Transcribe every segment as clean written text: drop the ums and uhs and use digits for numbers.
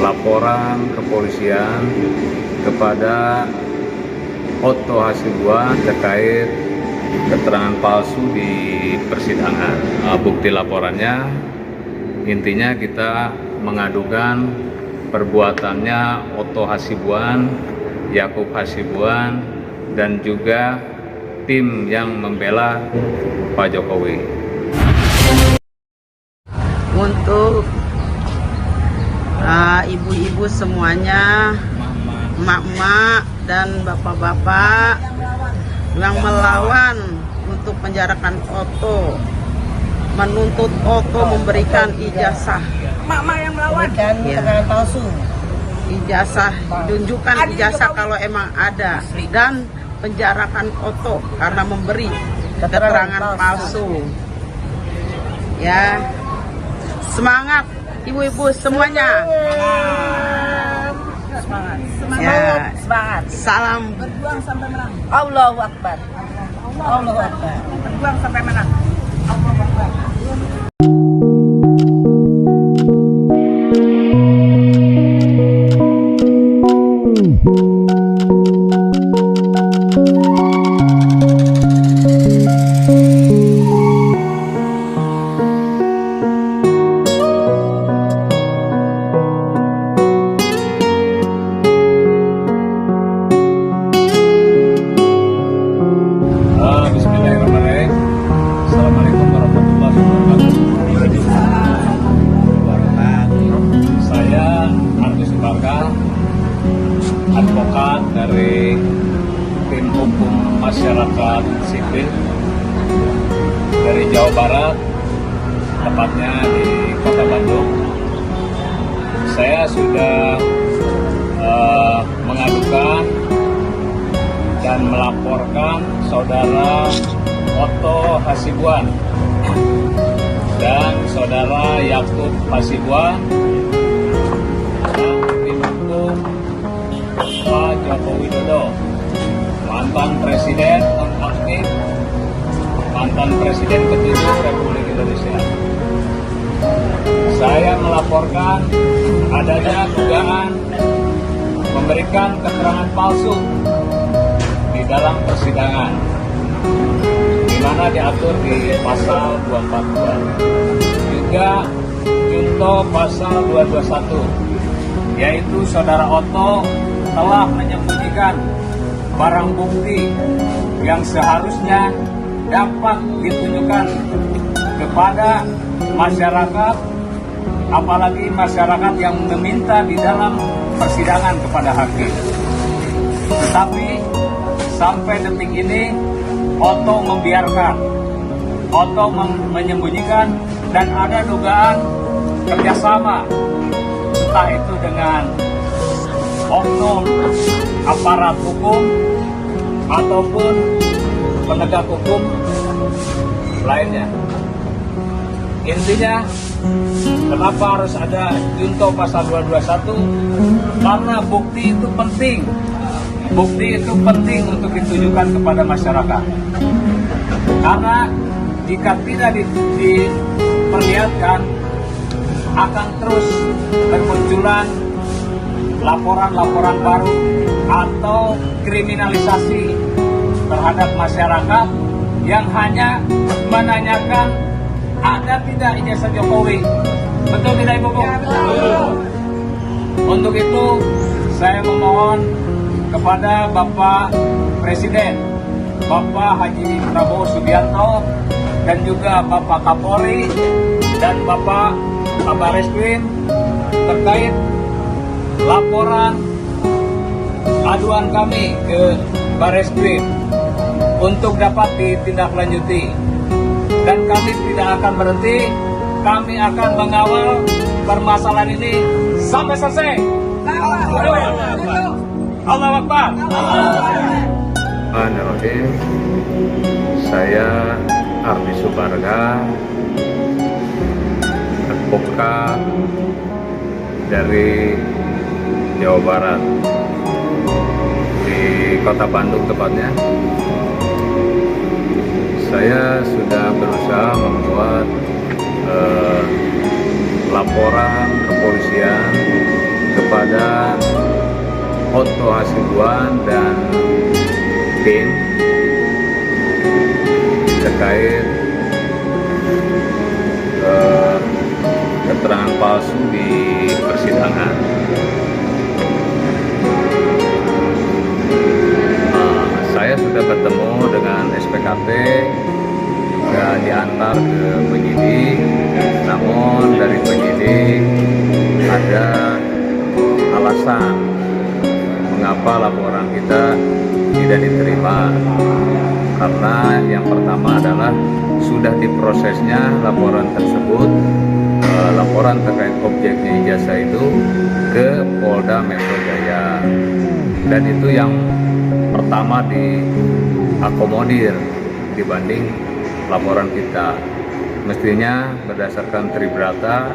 laporan kepolisian kepada Otto Hasibuan terkait keterangan palsu di persidangan. Bukti laporannya intinya kita mengadukan perbuatannya Otto Hasibuan, Yakub Hasibuan, dan juga tim yang membela Pak Jokowi. Untuk ibu-ibu semuanya, emak-emak dan bapak-bapak yang melawan untuk penjarakan Otto, menuntut Otto memberikan ijazah. Emak-emak yang melawan dan keterangan palsu. Ijazah, tunjukkan ijazah kalau emang ada, dan penjarakan Otto karena memberi keterangan palsu. Ya, semangat ibu-ibu semuanya. Semangat. Ya, Semangat. salam Berjuang sampai menang. Allahu Akbar. Allahu Akbar. Berjuang sampai menang. Allahu Akbar. Bismillahirrahmanirrahim. Assalamualaikum warahmatullahi wabarakatuh. Saya Ardi Subarga, advokat dari tim hukum masyarakat sipil dari Jawa Barat, tepatnya di Kota Bandung. Saya sudah mengadukan dan melaporkan saudara Otto Hasibuan dan saudara Yakub Hasibuan tim hukum Pak Joko Widodo, mantan presiden nonaktif, mantan presiden ke-7 Republik Indonesia. Saya melaporkan adanya dugaan memberikan keterangan palsu di dalam persidangan, di mana diatur di pasal 242, juga junto pasal 221, yaitu saudara Otto telah menyembunyikan barang bukti yang seharusnya dapat ditunjukkan kepada masyarakat, apalagi masyarakat yang meminta di dalam persidangan kepada hakim. Tetapi sampai detik ini Otto membiarkan, Otto menyembunyikan, dan ada dugaan kerjasama, entah itu dengan oknum aparat hukum ataupun penegak hukum lainnya. Intinya, kenapa harus ada junto pasal 221? Karena bukti itu penting. Bukti itu penting untuk ditujukan kepada masyarakat. Karena jika tidak diperlihatkan, akan terus bermunculan laporan-laporan baru atau kriminalisasi terhadap masyarakat yang hanya menanyakan ada tidak ijazah Jokowi. Betul tidak Ibu? Ya, betul. Untuk itu saya memohon kepada Bapak Presiden, Bapak Haji Prabowo Subianto, dan juga Bapak Kapolri dan Bapak Kabar Eskrim terkait laporan aduan kami ke Bareskrim untuk dapat ditindaklanjuti. Dan kami tidak akan berhenti, kami akan mengawal permasalahan ini sampai selesai. Allahu Akbar. Bismillahirrahmanirrahim. Saya Ardi Subarga, advokat dari Jawa Barat, di Kota Bandung tepatnya. Saya sudah berusaha membuat laporan kepolisian Otto Hasibuan dan tim terkait keterangan palsu di persidangan. Saya sudah bertemu dengan SPKT, juga diantar ke penyidik, namun dari penyidik ada alasan mengapa laporan kita tidak diterima. Karena yang pertama adalah sudah diprosesnya laporan tersebut, laporan terkait objeknya ijazah itu ke Polda Metro Jaya, dan itu yang pertama diakomodir dibanding laporan kita. Mestinya berdasarkan Tribrata,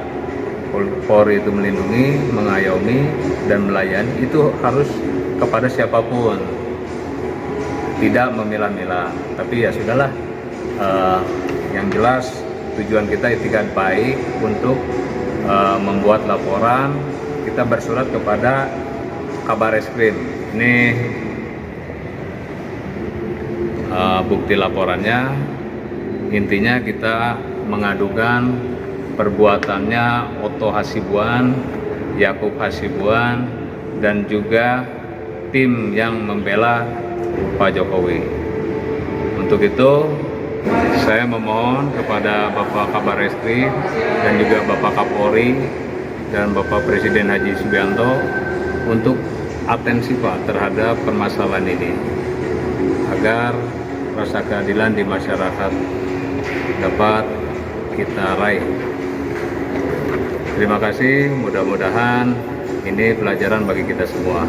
Polri itu melindungi, mengayomi, dan melayani itu harus kepada siapapun, tidak memilah-milah. Tapi ya sudahlah, yang jelas tujuan kita itikat baik untuk membuat laporan. Kita bersurat kepada Kabareskrim. Ini bukti laporannya. Intinya kita mengadukan perbuatannya Otto Hasibuan, Yakub Hasibuan, dan juga tim yang membela Pak Jokowi. Untuk itu saya memohon kepada Bapak Kabareskrim dan juga Bapak Kapolri dan Bapak Presiden Haji Subianto untuk atensi Pak terhadap permasalahan ini, agar rasa keadilan di masyarakat dapat kita raih. Terima kasih, mudah-mudahan ini pelajaran bagi kita semua.